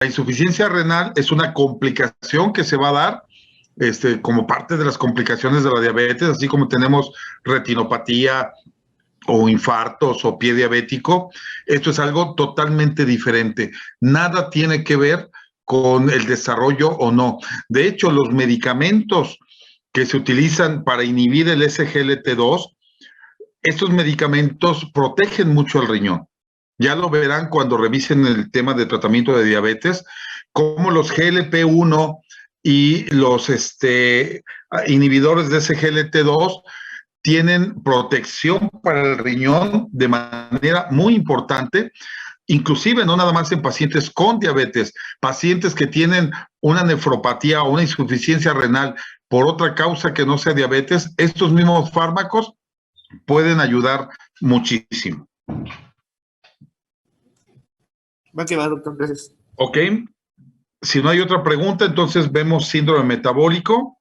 La insuficiencia renal es una complicación que se va a dar como parte de las complicaciones de la diabetes, así como tenemos retinopatía o infartos o pie diabético. Esto es algo totalmente diferente. Nada tiene que ver con el desarrollo o no. De hecho, los medicamentos que se utilizan para inhibir el SGLT2, estos medicamentos protegen mucho el riñón. Ya lo verán cuando revisen el tema de tratamiento de diabetes, como los GLP-1 y los inhibidores de SGLT2 tienen protección para el riñón de manera muy importante, inclusive no nada más en pacientes con diabetes, pacientes que tienen una nefropatía o una insuficiencia renal por otra causa que no sea diabetes, estos mismos fármacos pueden ayudar muchísimo. Va que va, doctor, gracias. Ok, si no hay otra pregunta, entonces vemos síndrome metabólico.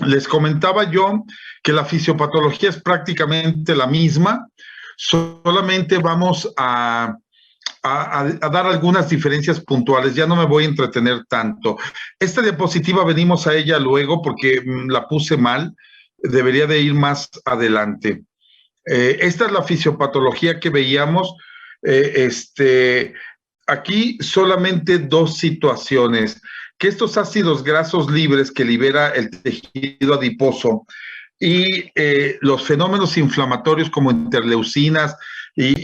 Les comentaba yo que la fisiopatología es prácticamente la misma, solamente vamos a dar algunas diferencias puntuales, ya no me voy a entretener tanto. Esta diapositiva venimos a ella luego porque la puse mal, debería de ir más adelante. Esta es la fisiopatología que veíamos. Aquí solamente dos situaciones, que estos ácidos grasos libres que libera el tejido adiposo y los fenómenos inflamatorios como interleucinas y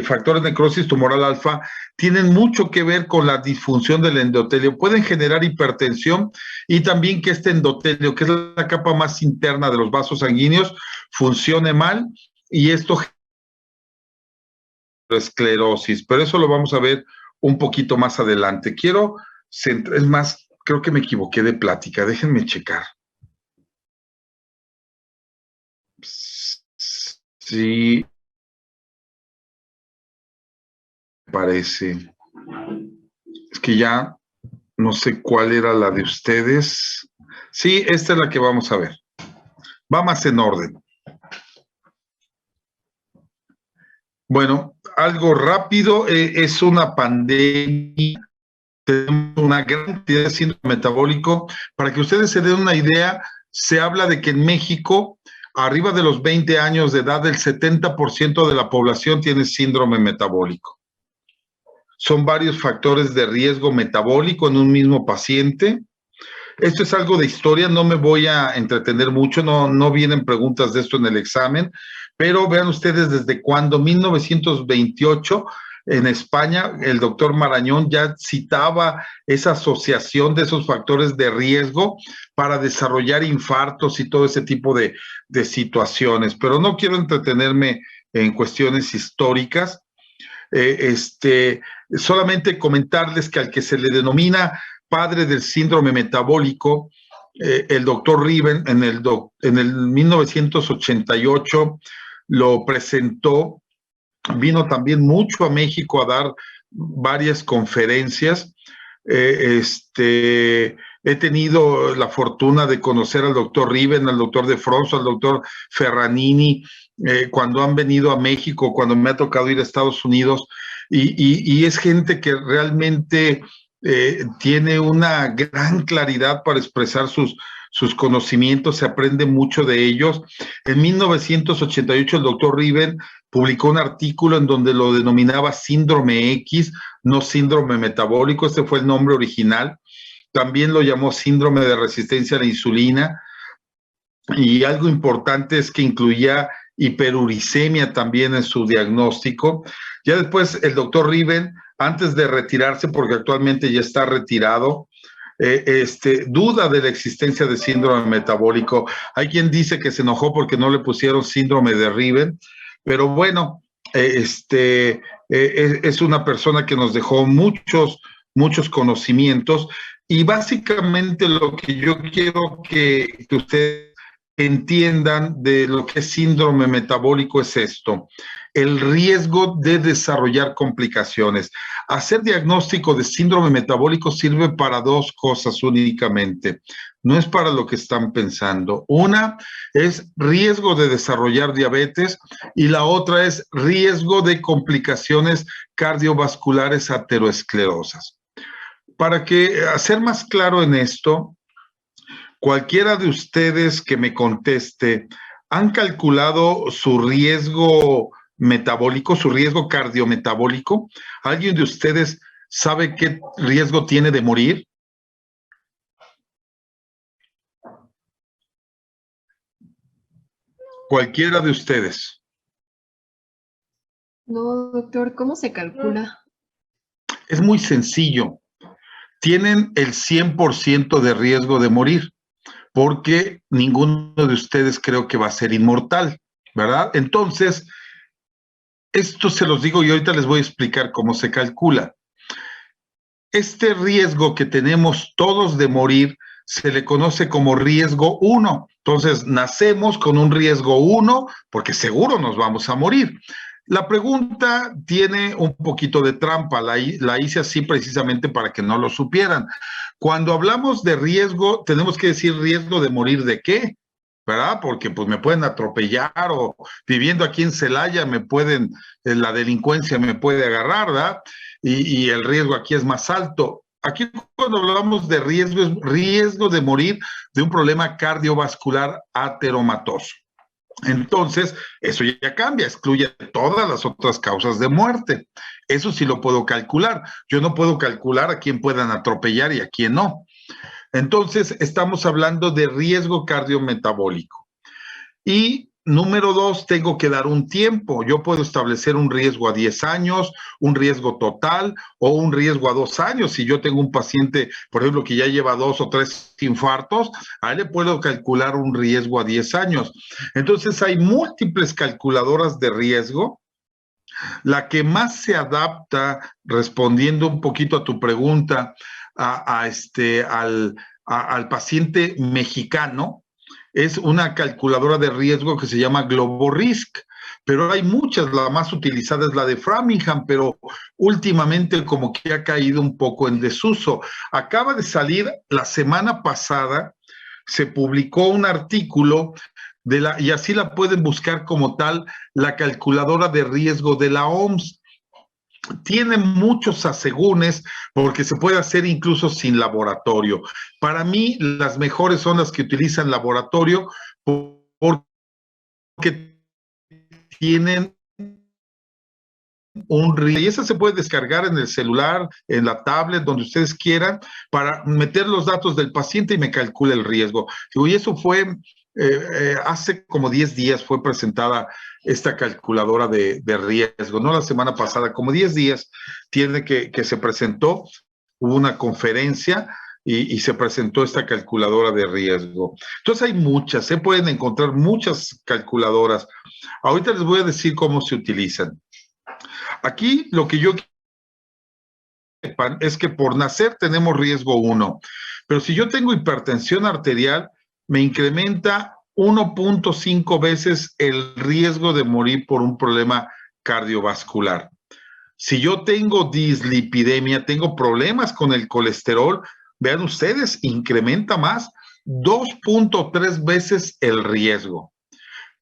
factores de necrosis tumoral alfa tienen mucho que ver con la disfunción del endotelio. Pueden generar hipertensión y también que este endotelio, que es la capa más interna de los vasos sanguíneos, funcione mal y esto esclerosis, pero eso lo vamos a ver un poquito más adelante. Es más, creo que me equivoqué de plática, déjenme checar. Sí, parece. Es que ya no sé cuál era la de ustedes. Sí, esta es la que vamos a ver. Va más en orden. Bueno, algo rápido, es una pandemia, tenemos una gran cantidad de síndrome metabólico. Para que ustedes se den una idea, se habla de que en México, arriba de los 20 años de edad, el 70% de la población tiene síndrome metabólico. Son varios factores de riesgo metabólico en un mismo paciente. Esto es algo de historia, no me voy a entretener mucho, no vienen preguntas de esto en el examen, pero vean ustedes desde cuándo, 1928, en España, el doctor Marañón ya citaba esa asociación de esos factores de riesgo para desarrollar infartos y todo ese tipo de situaciones, pero no quiero entretenerme en cuestiones históricas. Solamente comentarles que al que se le denomina padre del síndrome metabólico, el doctor Riven en el 1988 lo presentó, vino también mucho a México a dar varias conferencias. He tenido la fortuna de conocer al doctor Riven, al doctor De Fronzo, al doctor Ferranini, cuando han venido a México, cuando me ha tocado ir a Estados Unidos, y es gente que realmente tiene una gran claridad para expresar sus conocimientos, se aprende mucho de ellos. En 1988 el doctor Riven publicó un artículo en donde lo denominaba síndrome X, no síndrome metabólico, este fue el nombre original. También lo llamó síndrome de resistencia a la insulina, y algo importante es que incluía hiperuricemia también en su diagnóstico. Ya después el doctor Riven, antes de retirarse, porque actualmente ya está retirado, duda de la existencia de síndrome metabólico. Hay quien dice que se enojó porque no le pusieron síndrome de Riven, pero bueno, es una persona que nos dejó muchos conocimientos, y básicamente lo que yo quiero que ustedes entiendan de lo que es síndrome metabólico es esto. el riesgo de desarrollar complicaciones. Hacer diagnóstico de síndrome metabólico sirve para dos cosas únicamente. No es para lo que están pensando. Una es riesgo de desarrollar diabetes y la otra es riesgo de complicaciones cardiovasculares aterosclerosas. Para ser más claro en esto, cualquiera de ustedes que me conteste, ¿han calculado su riesgo metabólico, su riesgo cardiometabólico? ¿Alguien de ustedes sabe qué riesgo tiene de morir? Cualquiera de ustedes. No, doctor, ¿cómo se calcula? Es muy sencillo. Tienen el 100% de riesgo de morir, porque ninguno de ustedes creo que va a ser inmortal, ¿verdad? Entonces, esto se los digo y ahorita les voy a explicar cómo se calcula. Este riesgo que tenemos todos de morir se le conoce como riesgo 1. Entonces, nacemos con un riesgo 1 porque seguro nos vamos a morir. La pregunta tiene un poquito de trampa, la hice así precisamente para que no lo supieran. Cuando hablamos de riesgo, tenemos que decir riesgo de morir ¿de qué? ¿Verdad? Porque pues me pueden atropellar o viviendo aquí en Celaya la delincuencia me puede agarrar, ¿verdad? Y el riesgo aquí es más alto. Aquí cuando hablamos de riesgo, es riesgo de morir de un problema cardiovascular ateromatoso. Entonces, eso ya cambia, excluye todas las otras causas de muerte. Eso sí lo puedo calcular. Yo no puedo calcular a quién puedan atropellar y a quién no. Entonces, estamos hablando de riesgo cardiometabólico. Y número 2, tengo que dar un tiempo. Yo puedo establecer un riesgo a 10 años, un riesgo total o un riesgo a 2 años. Si yo tengo un paciente, por ejemplo, que ya lleva 2 o 3 infartos, a él le puedo calcular un riesgo a 10 años. Entonces, hay múltiples calculadoras de riesgo. La que más se adapta, respondiendo un poquito a tu pregunta, al paciente mexicano, es una calculadora de riesgo que se llama GloboRisk, pero hay muchas, la más utilizada es la de Framingham, pero últimamente como que ha caído un poco en desuso. Acaba de salir la semana pasada, se publicó un artículo y así la pueden buscar como tal, la calculadora de riesgo de la OMS. Tiene muchos asegúnes porque se puede hacer incluso sin laboratorio. Para mí, las mejores son las que utilizan laboratorio porque tienen y esa se puede descargar en el celular, en la tablet, donde ustedes quieran, para meter los datos del paciente y me calcula el riesgo. Y eso fue hace como 10 días fue presentada esta calculadora de riesgo, no la semana pasada, como 10 días tiene que se presentó, hubo una conferencia y se presentó esta calculadora de riesgo. Entonces hay muchas, se pueden encontrar muchas calculadoras. Ahorita les voy a decir cómo se utilizan. Aquí lo que yo quiero es que por nacer tenemos riesgo 1, pero si yo tengo hipertensión arterial, me incrementa 1.5 veces el riesgo de morir por un problema cardiovascular. Si yo tengo dislipidemia, tengo problemas con el colesterol, vean ustedes, incrementa más 2.3 veces el riesgo.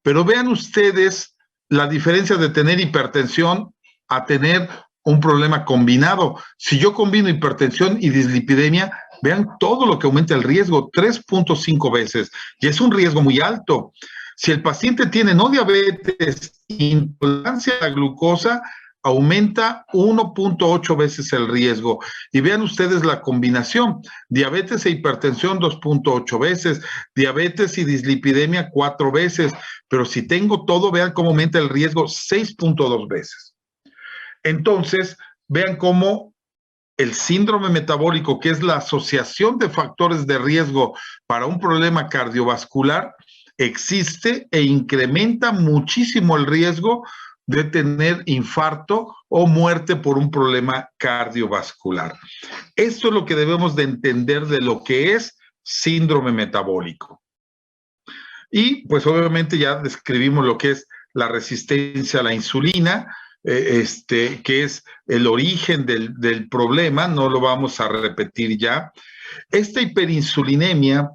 Pero vean ustedes la diferencia de tener hipertensión a tener un problema combinado. Si yo combino hipertensión y dislipidemia, vean todo lo que aumenta el riesgo, 3.5 veces, y es un riesgo muy alto. Si el paciente tiene no diabetes, intolerancia a la glucosa, aumenta 1.8 veces el riesgo. Y vean ustedes la combinación, diabetes e hipertensión 2.8 veces, diabetes y dislipidemia 4 veces, pero si tengo todo, vean cómo aumenta el riesgo 6.2 veces. Entonces, vean cómo el síndrome metabólico, que es la asociación de factores de riesgo para un problema cardiovascular, existe e incrementa muchísimo el riesgo de tener infarto o muerte por un problema cardiovascular. Esto es lo que debemos de entender de lo que es síndrome metabólico. Y pues obviamente ya describimos lo que es la resistencia a la insulina, que es el origen del problema, no lo vamos a repetir ya. Esta hiperinsulinemia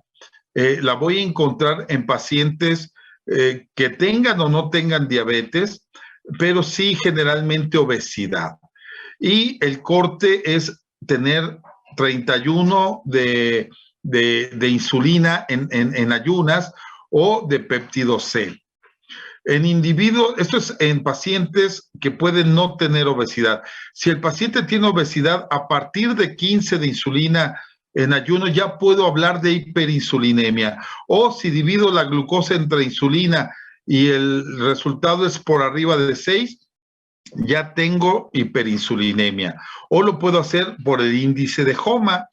la voy a encontrar en pacientes que tengan o no tengan diabetes, pero sí generalmente obesidad. Y el corte es tener 31 de insulina en ayunas o de péptido C. En individuos, esto es en pacientes que pueden no tener obesidad. Si el paciente tiene obesidad, a partir de 15 de insulina en ayuno ya puedo hablar de hiperinsulinemia. O si divido la glucosa entre insulina y el resultado es por arriba de 6, ya tengo hiperinsulinemia. O lo puedo hacer por el índice de HOMA,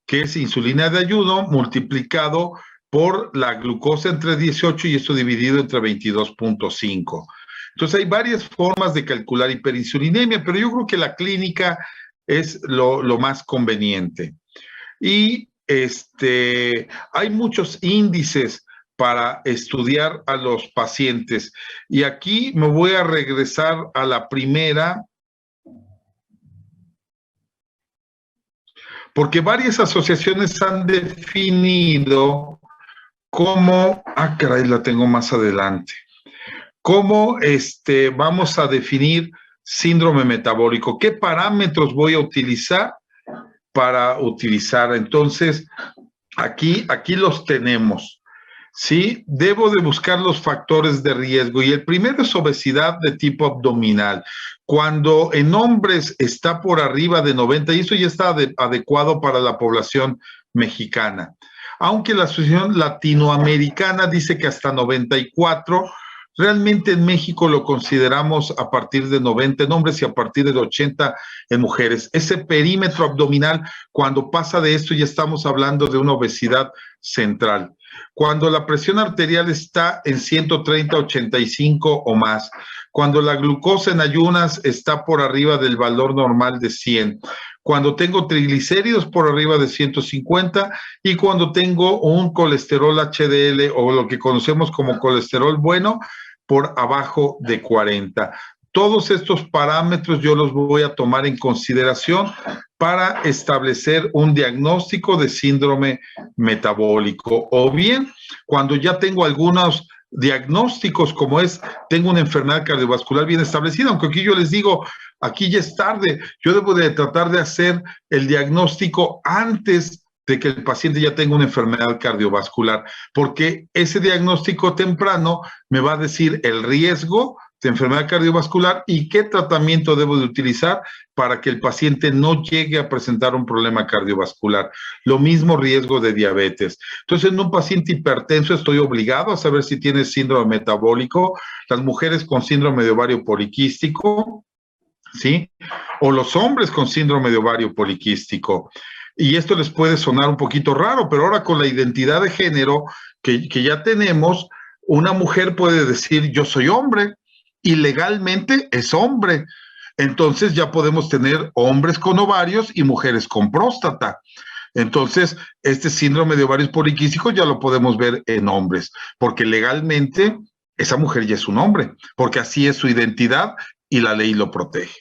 que es insulina de ayuno multiplicado por la glucosa entre 18 y esto dividido entre 22.5. Entonces hay varias formas de calcular hiperinsulinemia, pero yo creo que la clínica es lo más conveniente. Y hay muchos índices para estudiar a los pacientes. Y aquí me voy a regresar a la primera, porque varias asociaciones han definido cómo, caray, la tengo más adelante, cómo vamos a definir síndrome metabólico, qué parámetros voy a utilizar para utilizar. Entonces, aquí los tenemos, ¿sí? Debo de buscar los factores de riesgo y el primero es obesidad de tipo abdominal. Cuando en hombres está por arriba de 90, y eso ya está adecuado para la población mexicana. Aunque la Asociación Latinoamericana dice que hasta 94, realmente en México lo consideramos a partir de 90 en hombres y a partir de 80 en mujeres. Ese perímetro abdominal, cuando pasa de esto, ya estamos hablando de una obesidad central. Cuando la presión arterial está en 130/85 o más, cuando la glucosa en ayunas está por arriba del valor normal de 100, cuando tengo triglicéridos por arriba de 150 y cuando tengo un colesterol HDL o lo que conocemos como colesterol bueno por abajo de 40. Todos estos parámetros yo los voy a tomar en consideración para establecer un diagnóstico de síndrome metabólico. O bien, cuando ya tengo algunos diagnósticos como tengo una enfermedad cardiovascular bien establecida, aunque aquí yo les digo, aquí ya es tarde, yo debo de tratar de hacer el diagnóstico antes de que el paciente ya tenga una enfermedad cardiovascular, porque ese diagnóstico temprano me va a decir el riesgo de enfermedad cardiovascular y qué tratamiento debo de utilizar para que el paciente no llegue a presentar un problema cardiovascular. Lo mismo riesgo de diabetes. Entonces, en un paciente hipertenso estoy obligado a saber si tiene síndrome metabólico, las mujeres con síndrome de ovario poliquístico, ¿sí? O los hombres con síndrome de ovario poliquístico. Y esto les puede sonar un poquito raro, pero ahora con la identidad de género que ya tenemos, una mujer puede decir, yo soy hombre, y legalmente es hombre. Entonces ya podemos tener hombres con ovarios y mujeres con próstata. Entonces, este síndrome de ovarios poliquísticos ya lo podemos ver en hombres, porque legalmente esa mujer ya es un hombre, porque así es su identidad y la ley lo protege.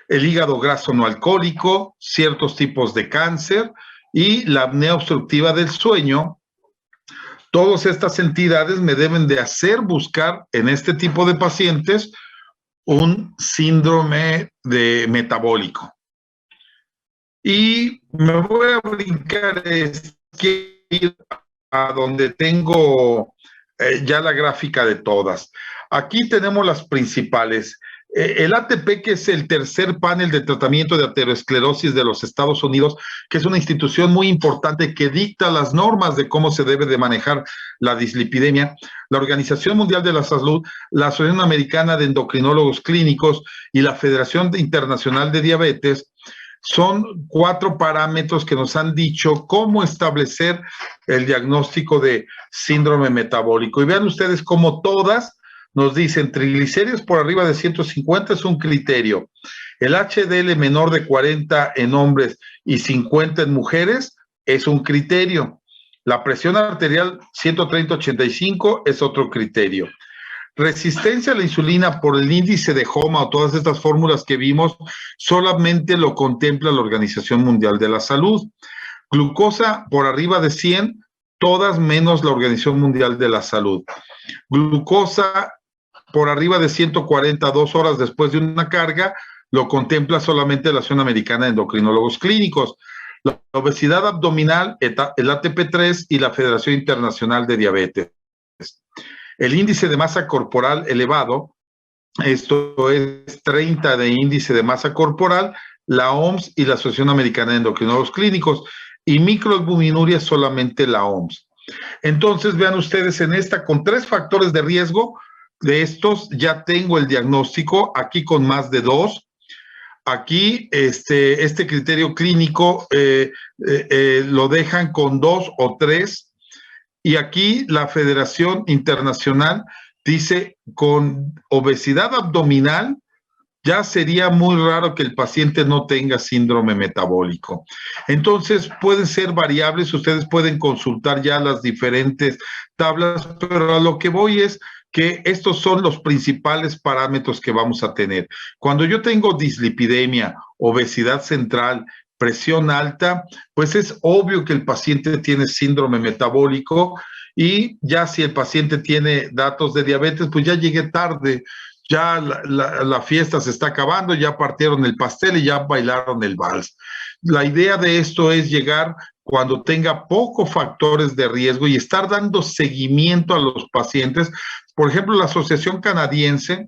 El hígado graso no alcohólico, ciertos tipos de cáncer y la apnea obstructiva del sueño. Todas estas entidades me deben de hacer buscar en este tipo de pacientes un síndrome metabólico. Y me voy a brincar a donde tengo ya la gráfica de todas. Aquí tenemos las principales. El ATP, que es el tercer panel de tratamiento de aterosclerosis de los Estados Unidos, que es una institución muy importante que dicta las normas de cómo se debe de manejar la dislipidemia. La Organización Mundial de la Salud, la Asociación Americana de Endocrinólogos Clínicos y la Federación Internacional de Diabetes son 4 parámetros que nos han dicho cómo establecer el diagnóstico de síndrome metabólico. Y vean ustedes cómo todas nos dicen triglicéridos por arriba de 150 es un criterio. El HDL menor de 40 en hombres y 50 en mujeres es un criterio. La presión arterial 130/85 es otro criterio. Resistencia a la insulina por el índice de HOMA o todas estas fórmulas que vimos, solamente lo contempla la Organización Mundial de la Salud. Glucosa por arriba de 100, todas menos la Organización Mundial de la Salud. Glucosa por arriba de 140, 2 horas después de una carga, lo contempla solamente la Asociación Americana de Endocrinólogos Clínicos. La obesidad abdominal, el ATP3 y la Federación Internacional de Diabetes. El índice de masa corporal elevado, esto es 30 de índice de masa corporal, la OMS y la Asociación Americana de Endocrinólogos Clínicos, y microalbuminuria solamente la OMS. Entonces, vean ustedes en esta, con 3 factores de riesgo, de estos ya tengo el diagnóstico, aquí con más de 2. Aquí este criterio clínico lo dejan con 2 o 3, y aquí la Federación Internacional dice con obesidad abdominal ya sería muy raro que el paciente no tenga síndrome metabólico. Entonces pueden ser variables, ustedes pueden consultar ya las diferentes tablas, pero a lo que voy es que estos son los principales parámetros que vamos a tener. Cuando yo tengo dislipidemia, obesidad central, presión alta, pues es obvio que el paciente tiene síndrome metabólico, y ya si el paciente tiene datos de diabetes, pues ya llegué tarde, ya la fiesta se está acabando, ya partieron el pastel y ya bailaron el vals. La idea de esto es llegar cuando tenga pocos factores de riesgo y estar dando seguimiento a los pacientes. Por ejemplo, la Asociación Canadiense,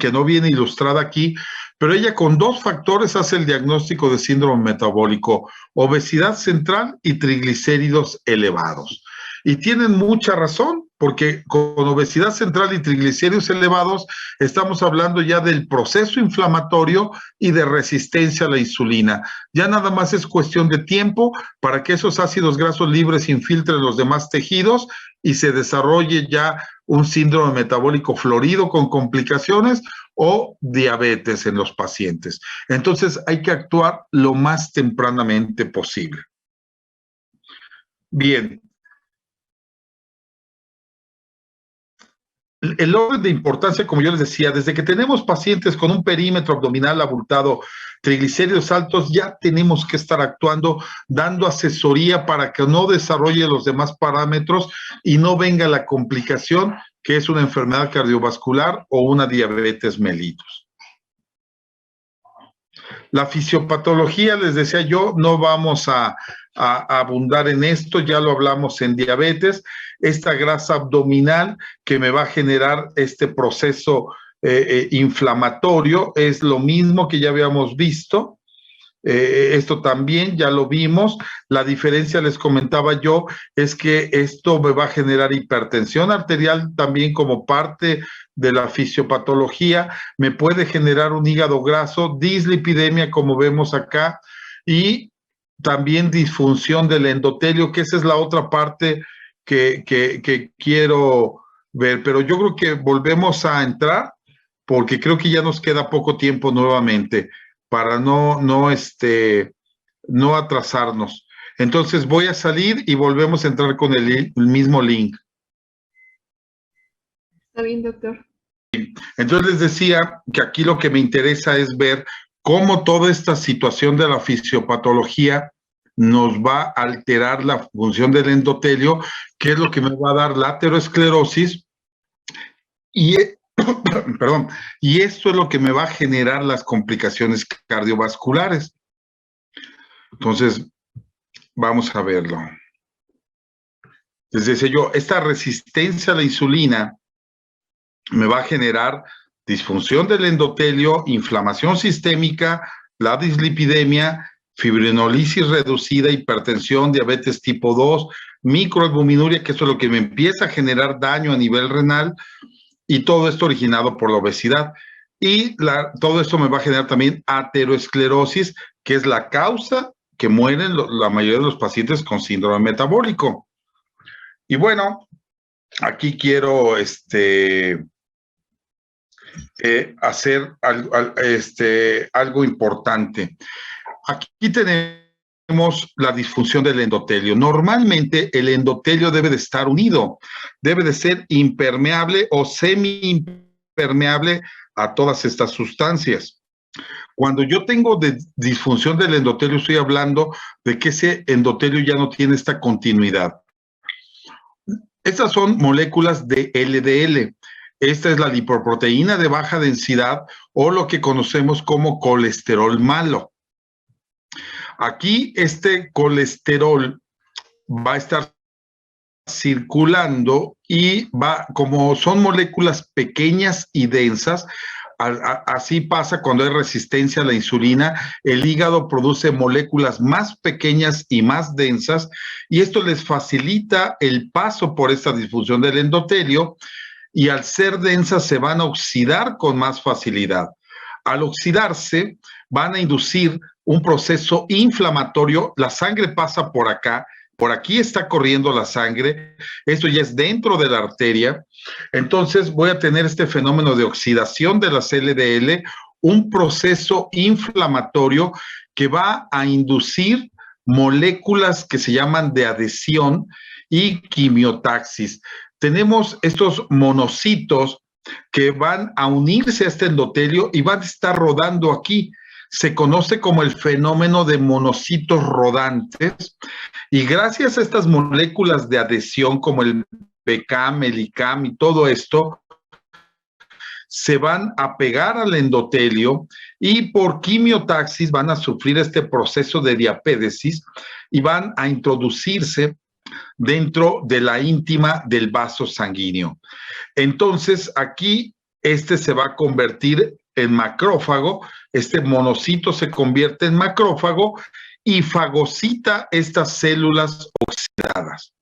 que no viene ilustrada aquí, pero ella con 2 factores hace el diagnóstico de síndrome metabólico: obesidad central y triglicéridos elevados. Y tienen mucha razón, porque con obesidad central y triglicéridos elevados estamos hablando ya del proceso inflamatorio y de resistencia a la insulina. Ya nada más es cuestión de tiempo para que esos ácidos grasos libres infiltren los demás tejidos y se desarrolle ya un síndrome metabólico florido con complicaciones o diabetes en los pacientes. Entonces hay que actuar lo más tempranamente posible. Bien. El orden de importancia, como yo les decía, desde que tenemos pacientes con un perímetro abdominal abultado, triglicéridos altos, ya tenemos que estar actuando, dando asesoría para que no desarrolle los demás parámetros y no venga la complicación que es una enfermedad cardiovascular o una diabetes mellitus. La fisiopatología, les decía yo, no vamos a abundar en esto, ya lo hablamos en diabetes. Esta grasa abdominal que me va a generar este proceso inflamatorio es lo mismo que ya habíamos visto. Esto también ya lo vimos. La diferencia, les comentaba yo, es que esto me va a generar hipertensión arterial también como parte de la fisiopatología. Me puede generar un hígado graso, dislipidemia como vemos acá, y también disfunción del endotelio, que esa es la otra parte que quiero ver. Pero yo creo que volvemos a entrar porque creo que ya nos queda poco tiempo nuevamente para no atrasarnos. Entonces voy a salir y volvemos a entrar con el mismo link. Está bien, doctor. Entonces les decía que aquí lo que me interesa es ver cómo toda esta situación de la fisiopatología nos va a alterar la función del endotelio, que es lo que me va a dar la aterosclerosis, y perdón, y esto es lo que me va a generar las complicaciones cardiovasculares. Entonces, vamos a verlo. Les decía yo, esta resistencia a la insulina me va a generar disfunción del endotelio, inflamación sistémica, la dislipidemia, fibrinolisis reducida, hipertensión, diabetes tipo 2, microalbuminuria, que eso es lo que me empieza a generar daño a nivel renal, y todo esto originado por la obesidad. Y todo esto me va a generar también aterosclerosis, que es la causa que mueren la mayoría de los pacientes con síndrome metabólico. Y bueno, aquí quiero hacer algo importante. Aquí tenemos la disfunción del endotelio. Normalmente el endotelio debe de estar unido, debe de ser impermeable o semi-impermeable a todas estas sustancias. Cuando yo tengo disfunción del endotelio, estoy hablando de que ese endotelio ya no tiene esta continuidad. Estas son moléculas de LDL. Esta es la lipoproteína de baja densidad o lo que conocemos como colesterol malo. Aquí este colesterol va a estar circulando y como son moléculas pequeñas y densas, así pasa cuando hay resistencia a la insulina, el hígado produce moléculas más pequeñas y más densas y esto les facilita el paso por esta disfunción del endotelio y al ser densas se van a oxidar con más facilidad. Al oxidarse van a inducir un proceso inflamatorio, la sangre pasa por acá, por aquí está corriendo la sangre, esto ya es dentro de la arteria, entonces voy a tener este fenómeno de oxidación de las LDL, un proceso inflamatorio que va a inducir moléculas que se llaman de adhesión y quimiotaxis. Tenemos estos monocitos que van a unirse a este endotelio y van a estar rodando aquí. Se conoce como el fenómeno de monocitos rodantes y gracias a estas moléculas de adhesión como el BCAM, el ICAM y todo esto, se van a pegar al endotelio y por quimiotaxis van a sufrir este proceso de diapédesis y van a introducirse dentro de la íntima del vaso sanguíneo. Entonces, aquí este se va a convertir en macrófago, este monocito se convierte en macrófago y fagocita estas células oxidadas.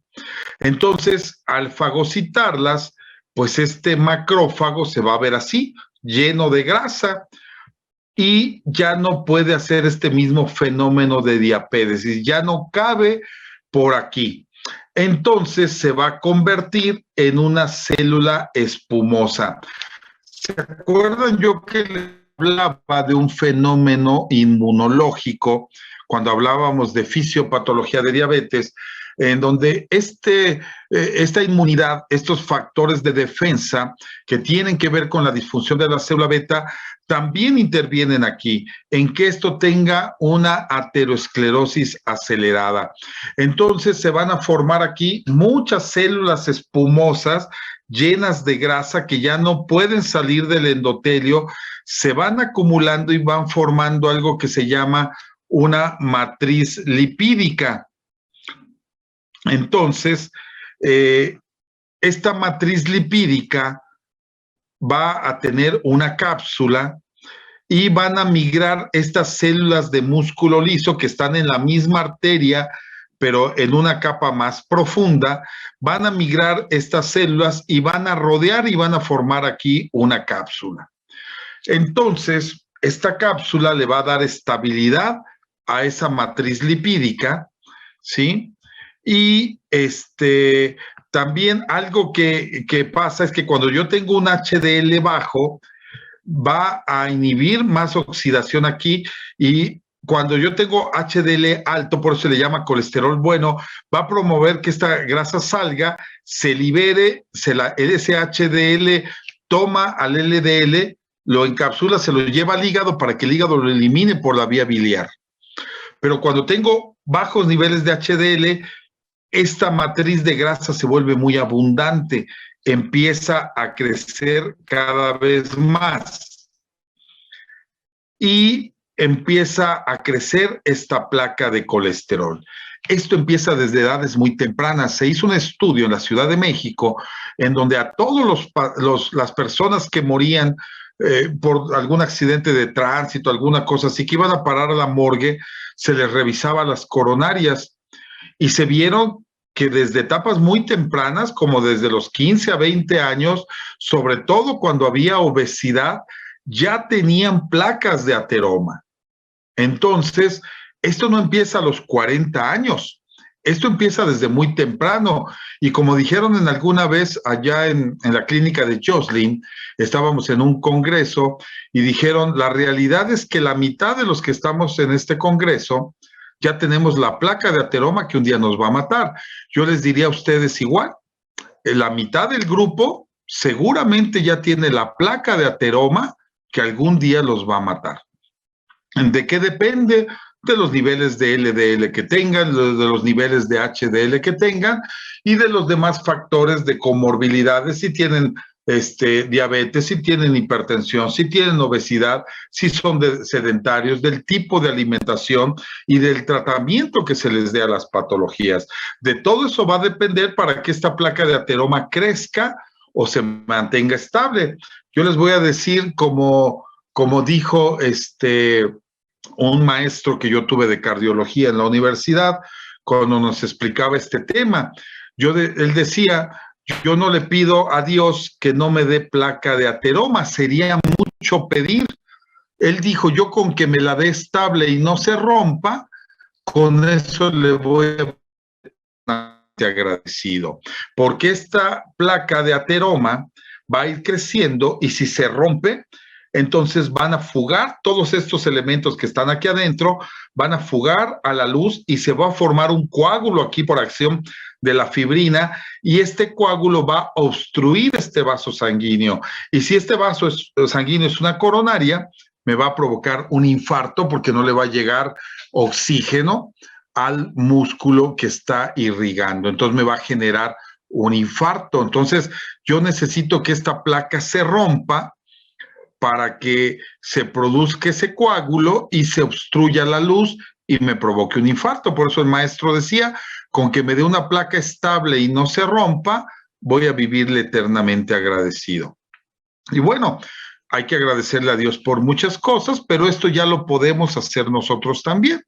Entonces, al fagocitarlas, pues este macrófago se va a ver así, lleno de grasa, y ya no puede hacer este mismo fenómeno de diapédesis, ya no cabe por aquí. Entonces se va a convertir en una célula espumosa. ¿Se acuerdan yo que le hablaba de un fenómeno inmunológico cuando hablábamos de fisiopatología de diabetes, en donde esta inmunidad, estos factores de defensa que tienen que ver con la disfunción de la célula beta, también intervienen aquí, en que esto tenga una aterosclerosis acelerada. Entonces se van a formar aquí muchas células espumosas llenas de grasa que ya no pueden salir del endotelio, se van acumulando y van formando algo que se llama una matriz lipídica. Entonces, esta matriz lipídica va a tener una cápsula y van a migrar estas células de músculo liso que están en la misma arteria, pero en una capa más profunda, van a migrar estas células y van a rodear y van a formar aquí una cápsula. Entonces, esta cápsula le va a dar estabilidad a esa matriz lipídica, ¿sí? Y también algo que pasa es que cuando yo tengo un HDL bajo, va a inhibir más oxidación aquí y cuando yo tengo HDL alto, por eso se le llama colesterol bueno, va a promover que esta grasa salga, se libere, ese HDL toma al LDL, lo encapsula, se lo lleva al hígado para que el hígado lo elimine por la vía biliar. Pero cuando tengo bajos niveles de HDL, esta matriz de grasa se vuelve muy abundante, empieza a crecer cada vez más y empieza a crecer esta placa de colesterol. Esto empieza desde edades muy tempranas. Se hizo un estudio en la Ciudad de México en donde a todas las personas que morían por algún accidente de tránsito, alguna cosa así, que iban a parar a la morgue, se les revisaba las coronarias y se vieron que desde etapas muy tempranas, como desde los 15 a 20 años, sobre todo cuando había obesidad, ya tenían placas de ateroma. Entonces, esto no empieza a los 40 años, esto empieza desde muy temprano. Y como dijeron en alguna vez allá en la clínica de Joslin, estábamos en un congreso y dijeron, la realidad es que la mitad de los que estamos en este congreso ya tenemos la placa de ateroma que un día nos va a matar. Yo les diría a ustedes igual, la mitad del grupo seguramente ya tiene la placa de ateroma que algún día los va a matar. ¿De qué depende? De los niveles de LDL que tengan, de los niveles de HDL que tengan y de los demás factores de comorbilidades, si tienen diabetes, si tienen hipertensión, si tienen obesidad, si son sedentarios, del tipo de alimentación y del tratamiento que se les dé a las patologías. De todo eso va a depender para que esta placa de ateroma crezca o se mantenga estable. Yo les voy a decir como dijo un maestro que yo tuve de cardiología en la universidad, cuando nos explicaba este tema, él decía, yo no le pido a Dios que no me dé placa de ateroma, sería mucho pedir. Él dijo, yo con que me la dé estable y no se rompa, con eso le voy a agradecido, porque esta placa de ateroma va a ir creciendo y si se rompe, entonces van a fugar todos estos elementos que están aquí adentro, van a fugar a la luz y se va a formar un coágulo aquí por acción de la fibrina y este coágulo va a obstruir este vaso sanguíneo. Y si este vaso sanguíneo es una coronaria, me va a provocar un infarto porque no le va a llegar oxígeno al músculo que está irrigando. Entonces me va a generar un infarto. Entonces yo necesito que esta placa se rompa para que se produzca ese coágulo y se obstruya la luz y me provoque un infarto. Por eso el maestro decía, con que me dé una placa estable y no se rompa, voy a vivirle eternamente agradecido. Y bueno, hay que agradecerle a Dios por muchas cosas, pero esto ya lo podemos hacer nosotros también,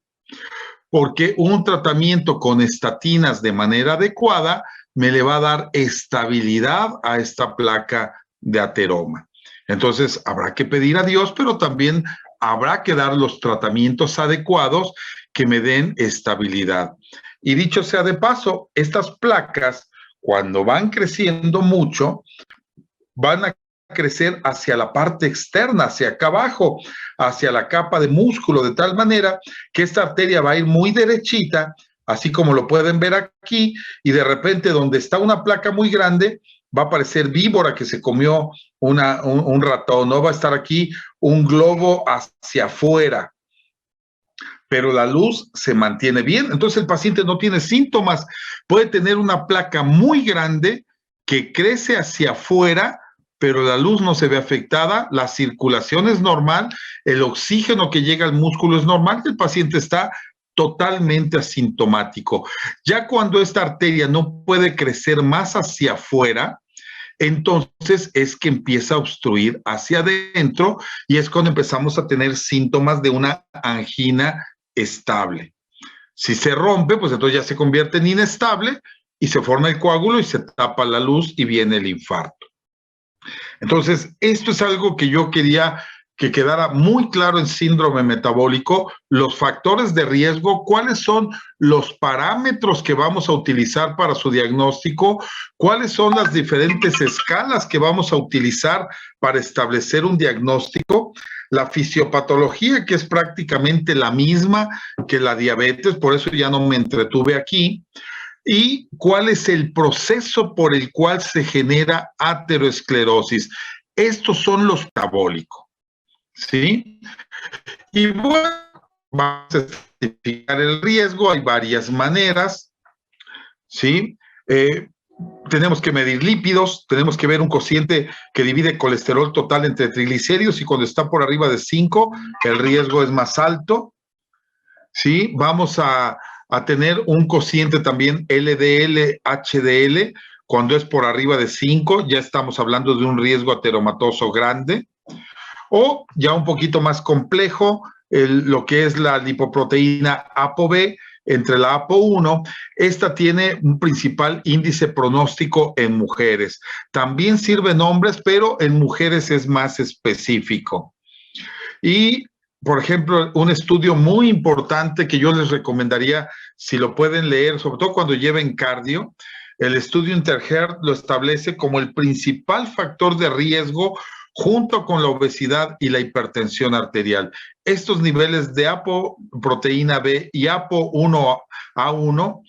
porque un tratamiento con estatinas de manera adecuada me le va a dar estabilidad a esta placa de ateroma. Entonces, habrá que pedir a Dios, pero también habrá que dar los tratamientos adecuados que me den estabilidad. Y dicho sea de paso, estas placas, cuando van creciendo mucho, van a crecer hacia la parte externa, hacia acá abajo, hacia la capa de músculo, de tal manera que esta arteria va a ir muy derechita, así como lo pueden ver aquí, y de repente donde está una placa muy grande, va a parecer víbora que se comió un ratón, no va a estar aquí un globo hacia afuera, pero la luz se mantiene bien. Entonces el paciente no tiene síntomas, puede tener una placa muy grande que crece hacia afuera, pero la luz no se ve afectada, la circulación es normal, el oxígeno que llega al músculo es normal, el paciente está totalmente asintomático. Ya cuando esta arteria no puede crecer más hacia afuera, entonces es que empieza a obstruir hacia adentro y es cuando empezamos a tener síntomas de una angina estable. Si se rompe, pues entonces ya se convierte en inestable y se forma el coágulo y se tapa la luz y viene el infarto. Entonces, esto es algo que yo quería que quedara muy claro en síndrome metabólico, los factores de riesgo, cuáles son los parámetros que vamos a utilizar para su diagnóstico, cuáles son las diferentes escalas que vamos a utilizar para establecer un diagnóstico, la fisiopatología, que es prácticamente la misma que la diabetes, por eso ya no me entretuve aquí, y cuál es el proceso por el cual se genera ateroesclerosis. Estos son los metabólicos. ¿Sí? Y bueno, vamos a identificar el riesgo, hay varias maneras, ¿sí? Tenemos que medir lípidos, tenemos que ver un cociente que divide colesterol total entre triglicéridos y cuando está por arriba de 5, el riesgo es más alto, ¿sí? Vamos a tener un cociente también LDL, HDL, cuando es por arriba de 5, ya estamos hablando de un riesgo ateromatoso grande. O ya un poquito más complejo, lo que es la lipoproteína ApoB, entre la APO1, esta tiene un principal índice pronóstico en mujeres. También sirve en hombres, pero en mujeres es más específico. Y, por ejemplo, un estudio muy importante que yo les recomendaría, si lo pueden leer, sobre todo cuando lleven cardio, el estudio Interheart lo establece como el principal factor de riesgo junto con la obesidad y la hipertensión arterial. Estos niveles de apoproteína B y ApoA1,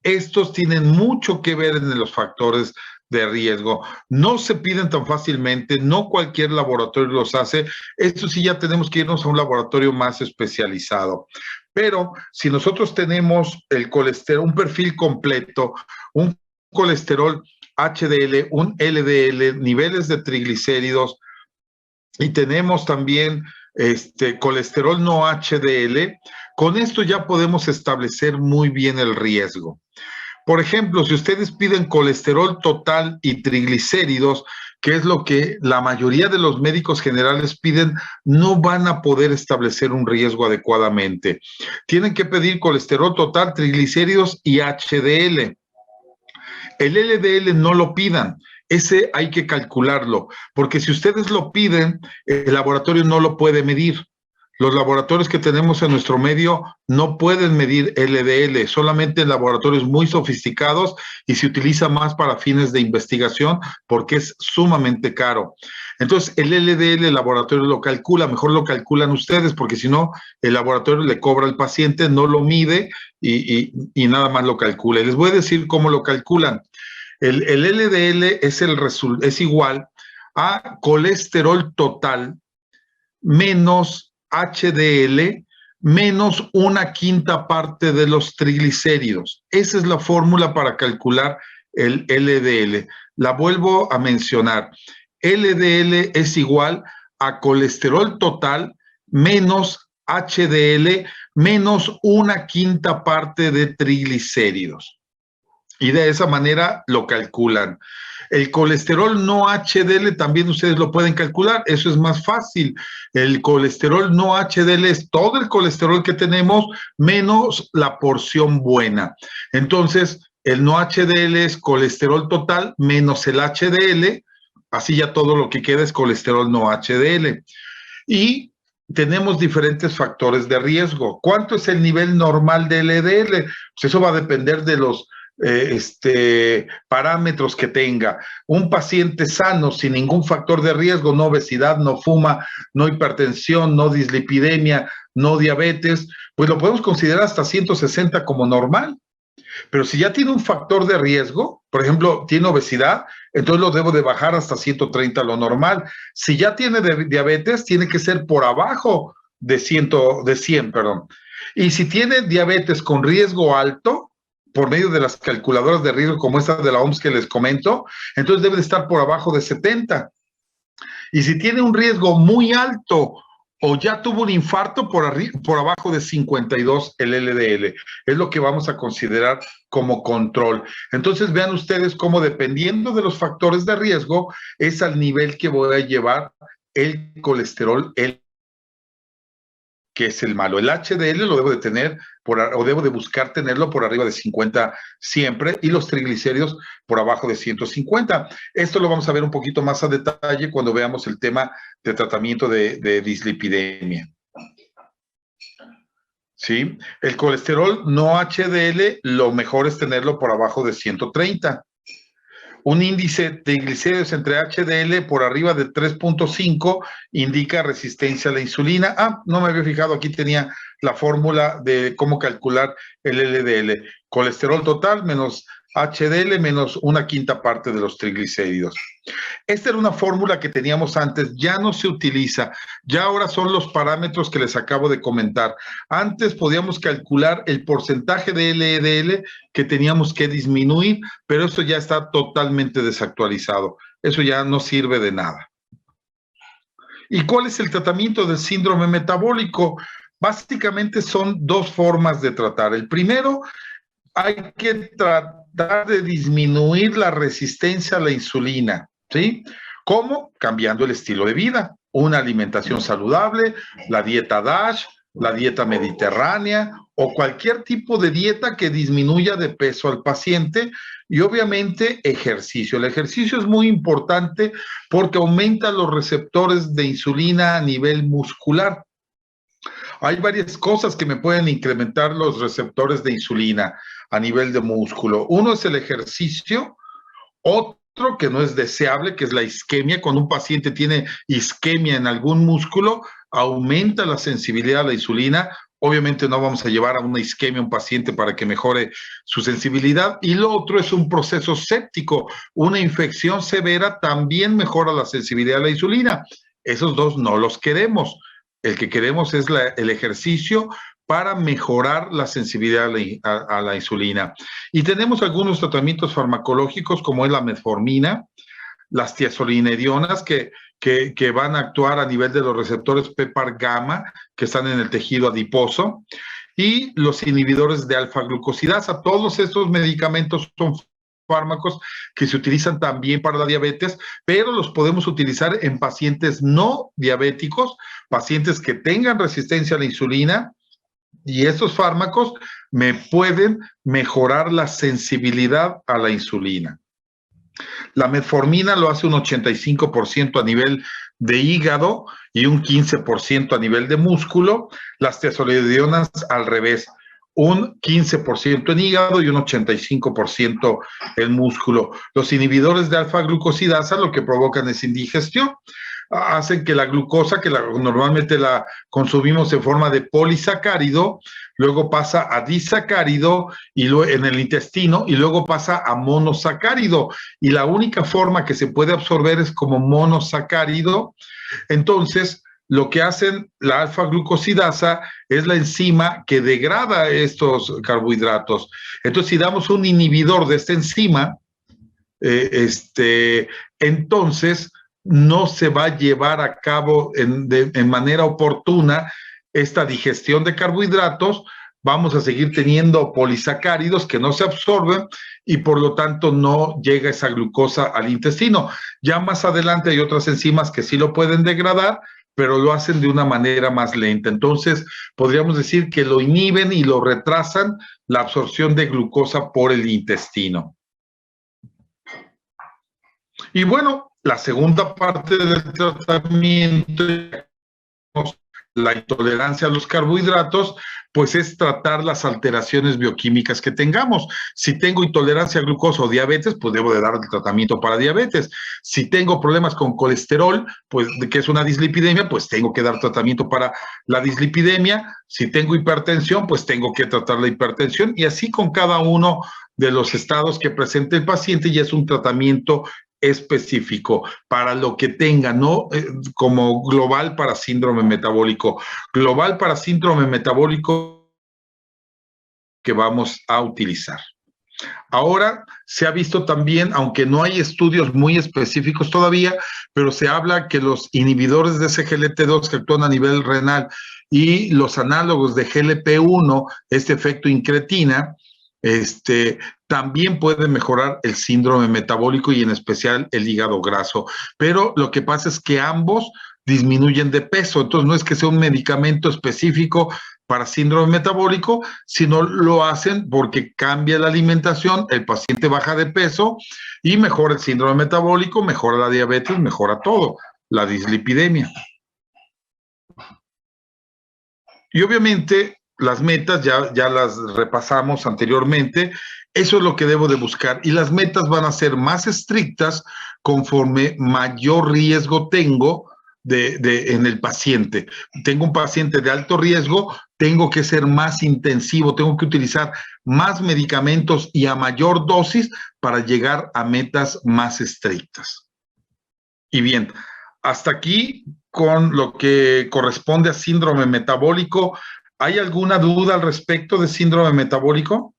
estos tienen mucho que ver en los factores de riesgo. No se piden tan fácilmente, no cualquier laboratorio los hace. Esto sí ya tenemos que irnos a un laboratorio más especializado. Pero si nosotros tenemos el colesterol, un perfil completo, un colesterol HDL, un LDL, niveles de triglicéridos, y tenemos también colesterol no HDL, con esto ya podemos establecer muy bien el riesgo. Por ejemplo, si ustedes piden colesterol total y triglicéridos, que es lo que la mayoría de los médicos generales piden, no van a poder establecer un riesgo adecuadamente. Tienen que pedir colesterol total, triglicéridos y HDL. El LDL no lo pidan. Ese hay que calcularlo, porque si ustedes lo piden, el laboratorio no lo puede medir. Los laboratorios que tenemos en nuestro medio no pueden medir LDL, solamente en laboratorios muy sofisticados, y se utiliza más para fines de investigación porque es sumamente caro. Entonces, el LDL el laboratorio lo calcula, mejor lo calculan ustedes, porque si no, el laboratorio le cobra al paciente, no lo mide y nada más lo calcula. Y les voy a decir cómo lo calculan. El LDL es igual a colesterol total menos HDL menos 1/5 parte de los triglicéridos. Esa es la fórmula para calcular el LDL. La vuelvo a mencionar. LDL es igual a colesterol total menos HDL menos 1/5 parte de triglicéridos. Y de esa manera lo calculan. El colesterol no HDL también ustedes lo pueden calcular, eso es más fácil. El colesterol no HDL es todo el colesterol que tenemos menos la porción buena. Entonces, el no HDL es colesterol total menos el HDL, así ya todo lo que queda es colesterol no HDL. Y tenemos diferentes factores de riesgo. ¿Cuánto es el nivel normal de LDL? Pues eso va a depender de los parámetros que tenga. Un paciente sano, sin ningún factor de riesgo, no obesidad, no fuma, no hipertensión, no dislipidemia, no diabetes, pues lo podemos considerar hasta 160 como normal. Pero si ya tiene un factor de riesgo, por ejemplo, tiene obesidad, entonces lo debo de bajar hasta 130 lo normal. Si ya tiene diabetes, tiene que ser por abajo de 100, perdón. Y si tiene diabetes con riesgo alto, por medio de las calculadoras de riesgo como esta de la OMS que les comento, entonces debe de estar por abajo de 70. Y si tiene un riesgo muy alto o ya tuvo un infarto, por abajo de 52 el LDL. Es lo que vamos a considerar como control. Entonces vean ustedes cómo dependiendo de los factores de riesgo es al nivel que voy a llevar el colesterol, que es el malo. El HDL lo debo de tener, o debo de buscar tenerlo por arriba de 50 siempre, y los triglicéridos por abajo de 150. Esto lo vamos a ver un poquito más a detalle cuando veamos el tema de tratamiento de dislipidemia. ¿Sí? El colesterol no HDL, lo mejor es tenerlo por abajo de 130. Un índice de triglicéridos entre HDL por arriba de 3.5 indica resistencia a la insulina. No me había fijado, aquí tenía la fórmula de cómo calcular el LDL. Colesterol total menos HDL menos 1/5 parte de los triglicéridos. Esta era una fórmula que teníamos antes, ya no se utiliza, ya ahora son los parámetros que les acabo de comentar. Antes podíamos calcular el porcentaje de LDL que teníamos que disminuir, pero esto ya está totalmente desactualizado. Eso ya no sirve de nada. ¿Y cuál es el tratamiento del síndrome metabólico? Básicamente son dos formas de tratar. El primero, hay que tratar de disminuir la resistencia a la insulina. ¿Sí? ¿Cómo? Cambiando el estilo de vida, una alimentación saludable, la dieta DASH, la dieta mediterránea o cualquier tipo de dieta que disminuya de peso al paciente, y obviamente ejercicio. El ejercicio es muy importante porque aumenta los receptores de insulina a nivel muscular. Hay varias cosas que me pueden incrementar los receptores de insulina a nivel de músculo. Uno es el ejercicio, otro que no es deseable, que es la isquemia. Cuando un paciente tiene isquemia en algún músculo, aumenta la sensibilidad a la insulina. Obviamente no vamos a llevar a una isquemia a un paciente para que mejore su sensibilidad. Y lo otro es un proceso séptico. Una infección severa también mejora la sensibilidad a la insulina. Esos dos no los queremos. El que queremos es el ejercicio para mejorar la sensibilidad a la insulina. Y tenemos algunos tratamientos farmacológicos como es la metformina, las tiazolinedionas que van a actuar a nivel de los receptores PPAR gamma que están en el tejido adiposo, y los inhibidores de alfa-glucosidasa. Todos estos medicamentos son fármacos que se utilizan también para la diabetes, pero los podemos utilizar en pacientes no diabéticos, pacientes que tengan resistencia a la insulina, y estos fármacos me pueden mejorar la sensibilidad a la insulina. La metformina lo hace un 85% a nivel de hígado y un 15% a nivel de músculo. Las tiazolidionas al revés, un 15% en hígado y un 85% en músculo. Los inhibidores de alfa-glucosidasa lo que provocan es indigestión. Hacen que la glucosa, que normalmente la consumimos en forma de polisacárido, luego pasa a disacárido y en el intestino, y luego pasa a monosacárido. Y la única forma que se puede absorber es como monosacárido. Entonces, lo que hacen la alfa-glucosidasa es la enzima que degrada estos carbohidratos. Entonces, si damos un inhibidor de esta enzima, entonces no se va a llevar a cabo en manera oportuna esta digestión de carbohidratos. Vamos a seguir teniendo polisacáridos que no se absorben y por lo tanto no llega esa glucosa al intestino. Ya más adelante hay otras enzimas que sí lo pueden degradar, pero lo hacen de una manera más lenta. Entonces, podríamos decir que lo inhiben y lo retrasan la absorción de glucosa por el intestino. Y bueno, la segunda parte del tratamiento, la intolerancia a los carbohidratos, pues es tratar las alteraciones bioquímicas que tengamos. Si tengo intolerancia a glucosa o diabetes, pues debo de dar el tratamiento para diabetes. Si tengo problemas con colesterol, pues que es una dislipidemia, pues tengo que dar tratamiento para la dislipidemia. Si tengo hipertensión, pues tengo que tratar la hipertensión, y así con cada uno de los estados que presente el paciente, ya es un tratamiento específico para lo que tenga, no como global para síndrome metabólico. Global para síndrome metabólico que vamos a utilizar. Ahora se ha visto también, aunque no hay estudios muy específicos todavía, pero se habla que los inhibidores de SGLT2 que actúan a nivel renal y los análogos de GLP-1, este efecto incretina, también puede mejorar el síndrome metabólico y en especial el hígado graso. Pero lo que pasa es que ambos disminuyen de peso, entonces no es que sea un medicamento específico para síndrome metabólico, sino lo hacen porque cambia la alimentación, el paciente baja de peso y mejora el síndrome metabólico, mejora la diabetes, mejora todo, la dislipidemia. Y obviamente las metas ya las repasamos anteriormente. Eso es lo que debo de buscar. Y las metas van a ser más estrictas conforme mayor riesgo tengo en el paciente. Tengo un paciente de alto riesgo, tengo que ser más intensivo, tengo que utilizar más medicamentos y a mayor dosis para llegar a metas más estrictas. Y bien, hasta aquí con lo que corresponde a síndrome metabólico. ¿Hay alguna duda al respecto de síndrome metabólico?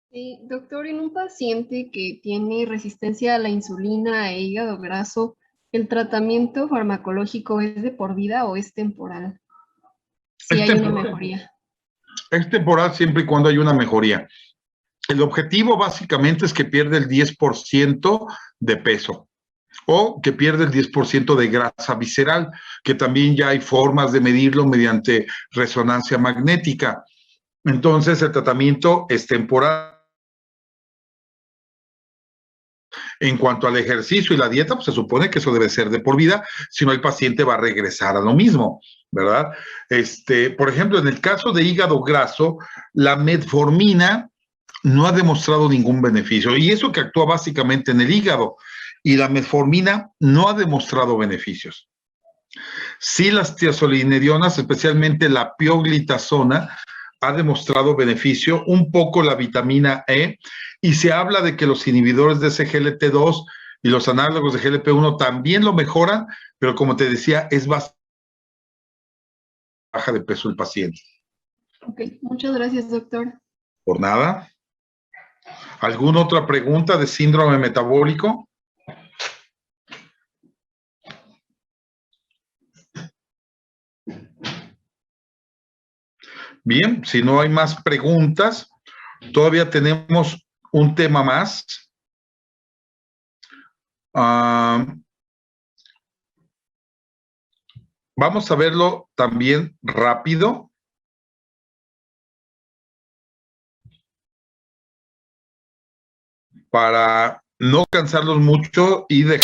Sí, doctor, en un paciente que tiene resistencia a la insulina e hígado graso, ¿el tratamiento farmacológico es de por vida o es temporal? Si hay una mejoría. Es temporal siempre y cuando hay una mejoría. El objetivo básicamente es que pierda el 10% de peso o que pierde el 10% de grasa visceral, que también ya hay formas de medirlo mediante resonancia magnética. Entonces, el tratamiento es temporal. En cuanto al ejercicio y la dieta, pues se supone que eso debe ser de por vida, si no el paciente va a regresar a lo mismo, ¿verdad? Por ejemplo, en el caso de hígado graso, la metformina no ha demostrado ningún beneficio. Y eso que actúa básicamente en el hígado. Y la metformina no ha demostrado beneficios. Sí, las tiazolinedionas, especialmente la pioglitazona, ha demostrado beneficio, un poco la vitamina E, y se habla de que los inhibidores de SGLT2 y los análogos de GLP-1 también lo mejoran, pero como te decía, es bastante baja de peso el paciente. Ok, muchas gracias, doctor. Por nada. ¿Alguna otra pregunta de síndrome metabólico? Bien, si no hay más preguntas, todavía tenemos un tema más. Vamos a verlo también rápido. Para no cansarlos mucho y dejar